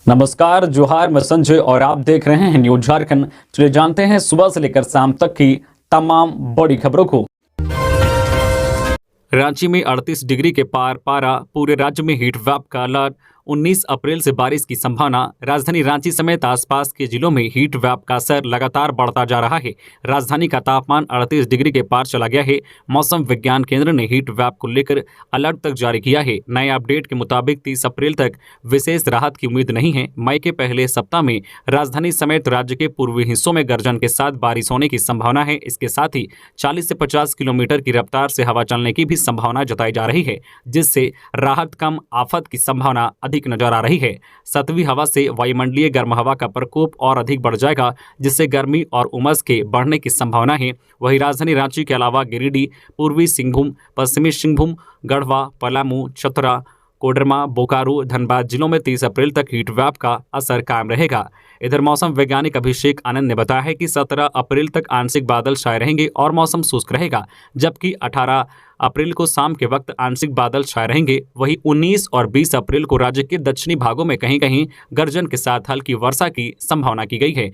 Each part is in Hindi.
नमस्कार, जोहार, मैं संजय और आप देख रहे हैं न्यूज झारखंड। चलिए जानते हैं सुबह से लेकर शाम तक की तमाम बड़ी खबरों को। रांची में 38 डिग्री के पार पारा, पूरे राज्य में हीट वेव का अलर्ट। 19 अप्रैल से बारिश की संभावना। राजधानी रांची समेत आसपास के जिलों में हीट वेव का असर लगातार बढ़ता जा रहा है। राजधानी का तापमान 38 डिग्री के पार चला गया है। मौसम विज्ञान केंद्र ने हीट वेव को लेकर अलर्ट तक जारी किया है। नए अपडेट के मुताबिक 30 अप्रैल तक विशेष राहत की उम्मीद नहीं है। मई के पहले सप्ताह में राजधानी समेत राज्य के पूर्वी हिस्सों में गर्जन के साथ बारिश होने की संभावना है। इसके साथ ही 40 से 50 किलोमीटर की रफ्तार से हवा चलने की भी संभावना जताई जा रही है, जिससे राहत कम आफत की संभावना अधिक नजर आ रही है। सतवी हवा से वायुमंडलीय गर्म हवा का प्रकोप और अधिक बढ़ जाएगा, जिससे गर्मी और उमस के बढ़ने की संभावना है। वहीं राजधानी रांची के अलावा गिरिडीह, पूर्वी सिंहभूम, पश्चिमी सिंहभूम, गढ़वा, पलामू, चतरा, कोडरमा, बोकारो, धनबाद जिलों में 30 अप्रैल तक हीट वेव का असर कायम रहेगा। इधर मौसम वैज्ञानिक अभिषेक आनंद ने बताया है कि 17 अप्रैल तक आंशिक बादल छाए रहेंगे और मौसम शुष्क रहेगा, जबकि 18 अप्रैल को शाम के वक्त आंशिक बादल छाए रहेंगे। वहीं 19 और 20 अप्रैल को राज्य के दक्षिणी भागों में कहीं कहीं गर्जन के साथ हल्की वर्षा की संभावना की गई है।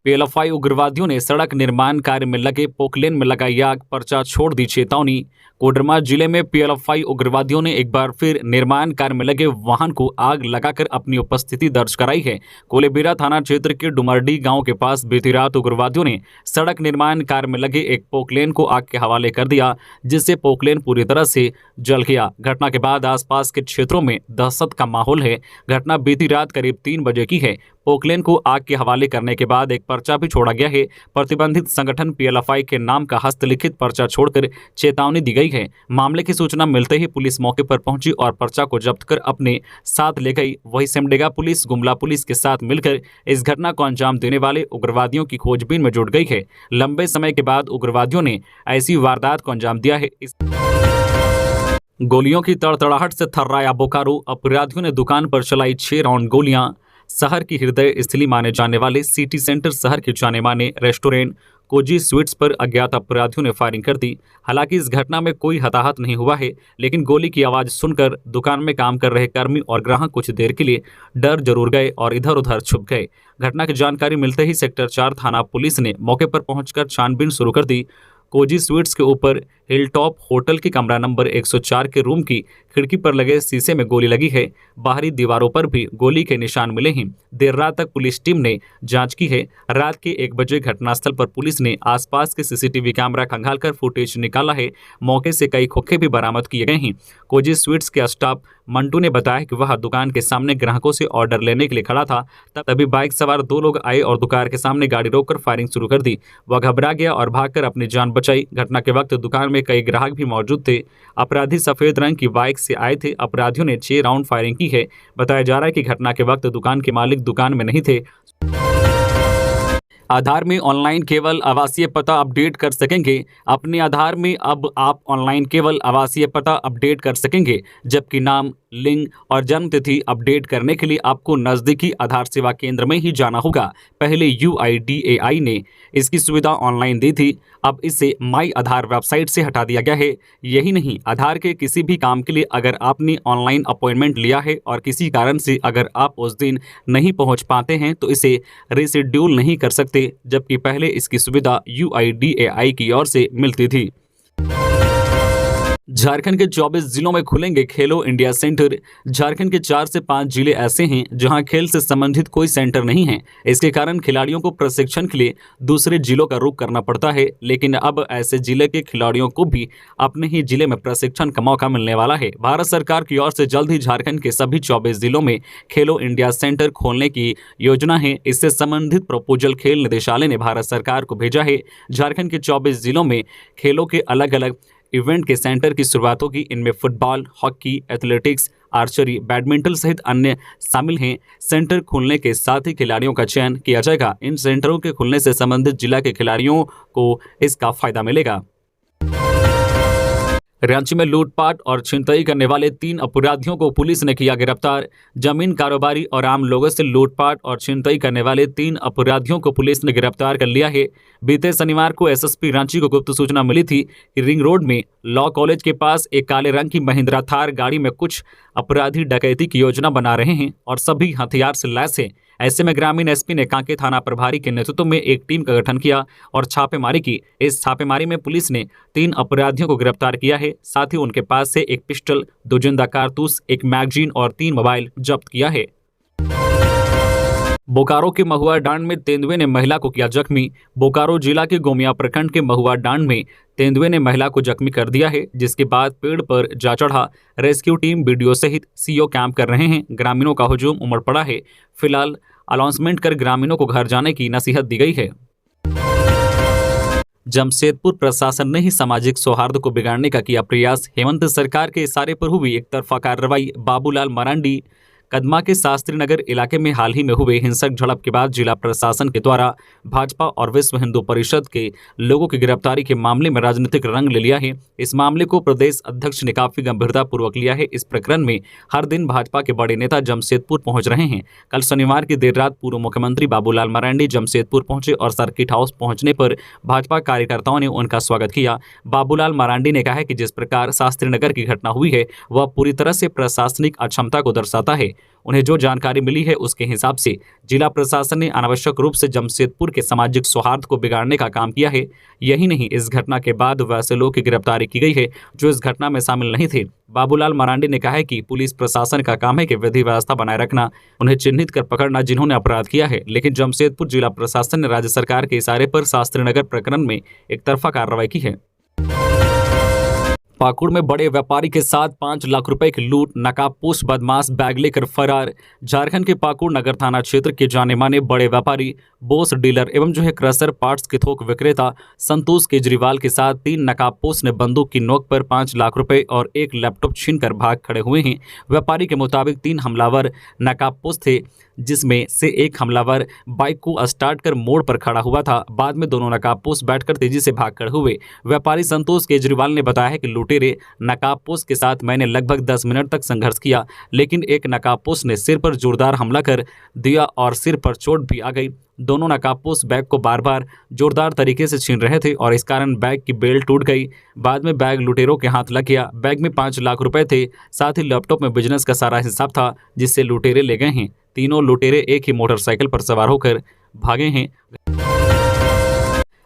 पीएलएफआई उग्रवादियों ने सड़क निर्माण कार्य में लगे पोकलेन में लगाई आग, पर्चा छोड़ दी चेतावनी। कोडरमा जिले में पीएलएफआई उग्रवादियों ने एक बार फिर निर्माण कार्य में लगे वाहन को आग लगाकर अपनी उपस्थिति दर्ज कराई है। कोलेबिरा थाना क्षेत्र के डुमरडी गांव के पास बीती रात उग्रवादियों ने सड़क निर्माण कार्य में लगे एक पोकलेन को आग के हवाले कर दिया, जिससे पोकलेन पूरी तरह से जल गया। घटना के बाद आसपास के क्षेत्रों में दहशत का माहौल है। घटना बीती रात करीब 3 बजे की है। पोकलेन को आग के हवाले करने के बाद एक पर्चा भी छोड़ा गया है। प्रतिबंधित संगठन पीएलएफआई के नाम का हस्तलिखित पर्चा छोड़कर चेतावनी दी गई है। मामले की सूचना मिलते ही पुलिस मौके पर पहुंची और पर्चा को जब्त कर अपने साथ ले गई। वहीं सिमडेगा पुलिस गुमला पुलिस के साथ मिलकर इस घटना को अंजाम देने वाले उग्रवादियों की खोजबीन में जुट गई है। लंबे समय के बाद उग्रवादियों ने ऐसी वारदात को अंजाम दिया है। गोलियों की तड़तड़ाहट से थर्राया बोकारो। अपराधियों ने दुकान पर चलाई 6 राउंड गोलियां। शहर की हृदय स्थली माने जाने वाले सिटी सेंटर शहर के जाने माने रेस्टोरेंट कोजी स्वीट्स पर अज्ञात अपराधियों ने फायरिंग कर दी। हालांकि इस घटना में कोई हताहत नहीं हुआ है, लेकिन गोली की आवाज सुनकर दुकान में काम कर रहे कर्मी और ग्राहक कुछ देर के लिए डर जरूर गए और इधर उधर छुप गए। घटना की जानकारी मिलते ही सेक्टर 4 थाना पुलिस ने मौके पर पहुंचकर छानबीन शुरू कर दी। कोजी स्वीट्स के ऊपर हिलटॉप होटल के कमरा नंबर 104 के रूम की खिड़की पर लगे शीशे में गोली लगी है। बाहरी दीवारों पर भी गोली के निशान मिले हैं। देर रात तक पुलिस टीम ने जांच की है। रात के 1 बजे घटनास्थल पर पुलिस ने आसपास के सीसीटीवी कैमरा खंगालकर फुटेज निकाला है। मौके से कई खोखे भी बरामद किए गए हैं। कोजी स्वीट्स के स्टाफ मंटू ने बताया कि वह दुकान के सामने ग्राहकों से ऑर्डर लेने के लिए खड़ा था। तभी बाइक सवार 2 लोग आए और दुकान के सामने गाड़ी रोककर फायरिंग शुरू कर दी। वह घबरा गया और भागकर अपनी जान बचाई। घटना के वक्त दुकान में कई ग्राहक भी मौजूद थे। अपराधी सफेद रंग की बाइक से आए थे। अपराधियों ने 6 राउंड फायरिंग की है। बताया जा रहा है कि घटना के वक्त दुकान के मालिक दुकान में नहीं थे। आधार में ऑनलाइन केवल आवासीय पता अपडेट कर सकेंगे। अपने आधार में अब आप ऑनलाइन केवल आवासीय पता अपडेट कर सकेंगे, जबकि नाम, लिंग और जन्म तिथि अपडेट करने के लिए आपको नज़दीकी आधार सेवा केंद्र में ही जाना होगा। पहले UIDAI ने इसकी सुविधा ऑनलाइन दी थी, अब इसे माई आधार वेबसाइट से हटा दिया गया है। यही नहीं, आधार के किसी भी काम के लिए अगर आपने ऑनलाइन अपॉइंटमेंट लिया है और किसी कारण से अगर आप उस दिन नहीं पहुंच पाते हैं तो इसे रिशेड्यूल नहीं कर सकते, जबकि पहले इसकी सुविधा UIDAI की ओर से मिलती थी। झारखंड के 24 जिलों में खुलेंगे खेलो इंडिया सेंटर। झारखंड के 4 से 5 जिले ऐसे हैं जहां खेल से संबंधित कोई सेंटर नहीं है। इसके कारण खिलाड़ियों को प्रशिक्षण के लिए दूसरे जिलों का रुख करना पड़ता है, लेकिन अब ऐसे जिले के खिलाड़ियों को भी अपने ही जिले में प्रशिक्षण का मौका मिलने वाला है। भारत सरकार की ओर से जल्द ही झारखंड के सभी 24 जिलों में खेलो इंडिया सेंटर खोलने की योजना है। इससे संबंधित प्रपोजल खेल निदेशालय ने भारत सरकार को भेजा है। झारखंड के 24 जिलों में खेलों के अलग अलग इवेंट के सेंटर की शुरुआत होगी। इनमें football, hockey, athletics, archery, badminton सहित अन्य शामिल हैं। सेंटर खुलने के साथ ही खिलाड़ियों का चयन किया जाएगा। इन सेंटरों के खुलने से संबंधित जिला के खिलाड़ियों को इसका फायदा मिलेगा। रांची में लूटपाट और छिनतई करने वाले 3 अपराधियों को पुलिस ने किया गिरफ्तार। जमीन कारोबारी और आम लोगों से लूटपाट और छिनतई करने वाले 3 अपराधियों को पुलिस ने गिरफ्तार कर लिया है। बीते शनिवार को एसएसपी रांची को गुप्त सूचना मिली थी कि रिंग रोड में लॉ कॉलेज के पास एक काले रंग की महिंद्रा थार गाड़ी में कुछ अपराधी डकैती की योजना बना रहे हैं और सभी हथियार से लैस हैं। ऐसे में ग्रामीण एसपी ने कांके थाना प्रभारी के नेतृत्व में एक टीम का गठन किया और छापेमारी की। इस छापेमारी में पुलिस ने 3 अपराधियों को गिरफ्तार किया है। साथ ही उनके पास से एक पिस्टल, 2 जिंदा कारतूस, एक मैगजीन और 3 मोबाइल जब्त किया है। बोकारो के महुआ डांड में तेंदुए ने महिला को किया जख्मी। बोकारो जिला के गोमिया प्रखंड के महुआ डांड में तेंदुए ने महिला को जख्मी कर दिया है, जिसके बाद पेड़ पर जा चढ़ा। रेस्क्यू टीम बीडीओ सहित सीओ कैंप कर रहे हैं। ग्रामीणों का हुजूम उमड़ पड़ा है। फिलहाल अनाउंसमेंट कर ग्रामीणों को घर जाने की नसीहत दी गई है। जमशेदपुर प्रशासन ने ही सामाजिक सौहार्द को बिगाड़ने का किया प्रयास। हेमंत सरकार के इशारे पर हुई एक तरफा कार्रवाई। बाबूलाल मरांडी कदमा के शास्त्री नगर इलाके में हाल ही में हुए हिंसक झड़प के बाद जिला प्रशासन के द्वारा भाजपा और विश्व हिंदू परिषद के लोगों की गिरफ्तारी के मामले में राजनीतिक रंग ले लिया है। इस मामले को प्रदेश अध्यक्ष ने काफी गंभीरतापूर्वक लिया है। इस प्रकरण में हर दिन भाजपा के बड़े नेता जमशेदपुर पहुंच रहे हैं। कल शनिवार की देर रात पूर्व मुख्यमंत्री बाबूलाल मरांडी जमशेदपुर पहुंचे और सर्किट हाउस पहुंचने पर भाजपा कार्यकर्ताओं ने उनका स्वागत किया। बाबूलाल मरांडी ने कहा कि जिस प्रकार शास्त्री नगर की घटना हुई है वह पूरी तरह से प्रशासनिक अक्षमता को दर्शाता है। उन्हें जो जानकारी मिली है उसके हिसाब से जिला प्रशासन ने अनावश्यक रूप से जमशेदपुर के सामाजिक सौहार्द को बिगाड़ने का काम किया है। यही नहीं, इस घटना के बाद वैसे लोग की गिरफ्तारी की गई है जो इस घटना में शामिल नहीं थे। बाबूलाल मरांडी ने कहा है कि पुलिस प्रशासन का काम है कि विधि व्यवस्था बनाए रखना, उन्हें चिन्हित कर पकड़ना जिन्होंने अपराध किया है। लेकिन जमशेदपुर जिला प्रशासन ने राज्य सरकार के इशारे पर शास्त्रीनगर प्रकरण में एक तरफा कार्रवाई की है। पाकुड़ में बड़े व्यापारी के साथ 5 लाख रुपए की लूट, नकाबपोश बदमाश बैग लेकर फरार। झारखंड के पाकुड़ नगर थाना क्षेत्र के जाने माने बड़े व्यापारी, बोस डीलर एवं क्रशर पार्ट्स के थोक विक्रेता संतोष केजरीवाल के साथ 3 नकाबपोश ने बंदूक की नोक पर 5 लाख रुपए और एक लैपटॉप छीनकर भाग खड़े हुए हैं। व्यापारी के मुताबिक 3 हमलावर नकाबपोश थे, जिसमें से एक हमलावर बाइक को स्टार्ट कर मोड़ पर खड़ा हुआ था। बाद में दोनों नकाबपोश बैठकर तेजी से भाग खड़े हुए। व्यापारी संतोष केजरीवाल ने बताया है कि लुटेरे नकाबपोश के साथ मैंने लगभग 10 मिनट तक संघर्ष किया, लेकिन एक नकाबपोश ने सिर पर जोरदार हमला कर दिया और सिर पर चोट भी आ गई। दोनों नकाबपोश बैग को बार बार जोरदार तरीके से छीन रहे थे और इस कारण बैग की बेल्ट टूट गई। बाद में बैग लुटेरों के हाथ लग गया। बैग में 5 लाख रुपए थे, साथ ही लैपटॉप में बिजनेस का सारा हिसाब था, जिससे लुटेरे ले गए हैं। तीनों लुटेरे एक ही मोटरसाइकिल पर सवार होकर भागे हैं।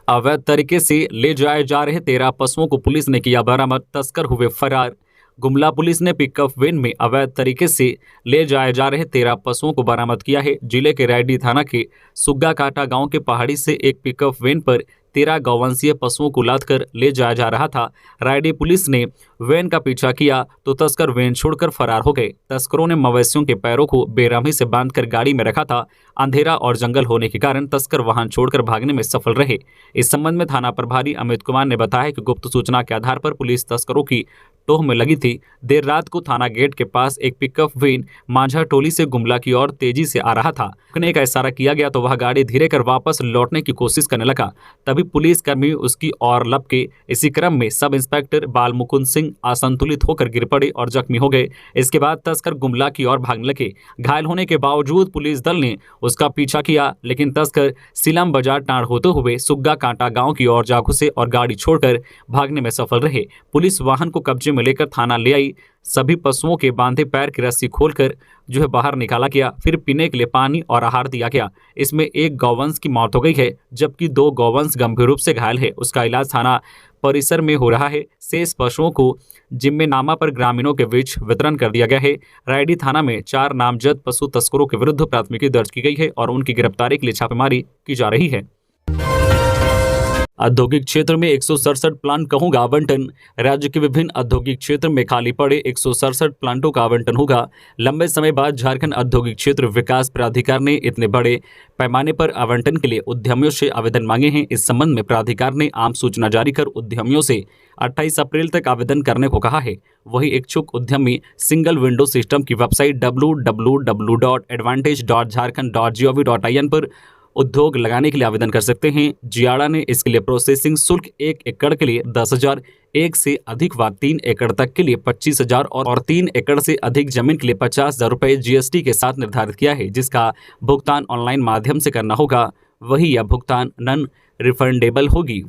अवैध तरीके से ले जाए जा रहे 13 पशुओं को पुलिस ने किया बरामद, तस्कर हुए फरार। गुमला पुलिस ने पिकअप वैन में अवैध तरीके से ले जाए जा रहे 13 पशुओं को बरामद किया है। जिले के रायडी थाना के सुग्गा काटा गांव के पहाड़ी से एक पिकअप वैन पर 13 गौवंशीय पशुओं को लादकर ले जाया जा रहा था। रायडी पुलिस ने वैन का पीछा किया तो तस्कर वैन छोड़कर फरार हो गए। तस्करों ने मवेशियों के पैरों को बेरहमी से बांधकर गाड़ी में रखा था। अंधेरा और जंगल होने के कारण तस्कर वाहन छोड़कर भागने में सफल रहे। इस संबंध में थाना प्रभारी अमित कुमार ने बताया कि गुप्त सूचना के आधार पर पुलिस तस्करों की टोह में लगी थी। देर रात को थाना गेट के पास एक पिकअप वैन मांझा टोली से गुमला की ओर तेजी से आ रहा था। रुकने का इशारा किया गया तो वह गाड़ी धीरे कर वापस लौटने की कोशिश करने लगा। तभी पुलिसकर्मी उसकी ओर लपके। इसी क्रम में सब इंस्पेक्टर बाल मुकुंद सिंह असंतुलित होकर गिर पड़े और जख्मी हो गए। इसके बाद तस्कर गुमला की ओर भागने लगे। घायल होने के बावजूद पुलिस दल ने उसका पीछा किया, लेकिन तस्कर सिलम बाजार टाड़ होते हुए सुग्गा कांटा गांव की ओर जा घुसे और गाड़ी छोड़कर भागने में सफल रहे। पुलिस वाहन को कब्जे में लेकर थाना ले आई। सभी पशुओं के बांधे पैर की रस्सी खोलकर बाहर निकाला गया। फिर पीने के लिए पानी और आहार दिया गया। इसमें एक गौवंश की मौत हो गई है, जबकि 2 गौवंश गंभीर रूप से घायल है। उसका इलाज थाना परिसर में हो रहा है। शेष पशुओं को जिम्मेनामा पर ग्रामीणों के बीच वितरण कर दिया गया है। रायडी थाना में 4 नामजद पशु तस्करों के विरुद्ध प्राथमिकी दर्ज की गई है और उनकी गिरफ्तारी के लिए छापेमारी की जा रही है। औद्योगिक क्षेत्र में 167 प्लांट का आवंटन। राज्य के विभिन्न औद्योगिक क्षेत्र में खाली पड़े 167 प्लांटों का आवंटन होगा। लंबे समय बाद झारखंड औद्योगिक क्षेत्र विकास प्राधिकार ने इतने बड़े पैमाने पर आवंटन के लिए उद्यमियों से आवेदन मांगे हैं। इस संबंध में प्राधिकार ने आम सूचना जारी कर उद्यमियों से 28 अप्रैल तक आवेदन करने को कहा है। वही इच्छुक उद्यमी सिंगल विंडो सिस्टम की वेबसाइट www.advantage.jharkhand.gov.in पर उद्योग लगाने के लिए आवेदन कर सकते हैं। जियाड़ा ने इसके लिए प्रोसेसिंग शुल्क 1 एकड़ के लिए 10,000, 1 से अधिक व 3 एकड़ तक के लिए 25,000 और 3 एकड़ से अधिक जमीन के लिए 50,000 रुपये जीएसटी के साथ निर्धारित किया है, जिसका भुगतान ऑनलाइन माध्यम से करना होगा। वही यह भुगतान नॉन रिफंडेबल होगी।